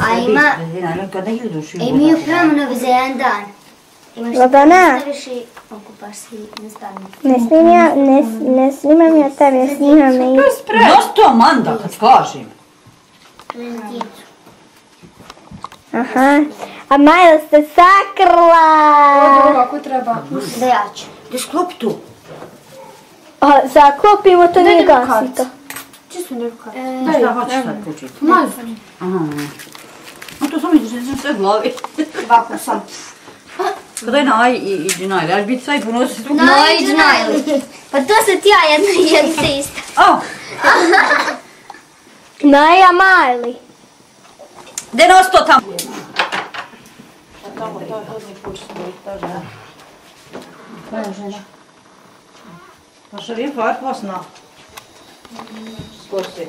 A ima... Imaju promjenovi za jedan dan. Lodana, Okupaš se i ne stavim. ne snimam ja tebe, snimam i... Dosta manda, kad kažem. Aha, a Maja se sakrla! Ovako treba. Da jače. Gdje sklopi tu? Zaklopimo, to nije gasito. Čisto neku kartu. Šta hoćeš sad početi? Mazno. A to sam izuzim sve glavi. Ovako sam. Kada je Naj i Džinajli, ali biti sve i ponosi se tu. Naj i Džinajli. Pa to sam ti ja jedno se isto. Naja Majli. Gdje nos to tamo? Tamo to je hodni put stoji, ta žena. Koja je žena? Pa što je fart vas na? Skoči.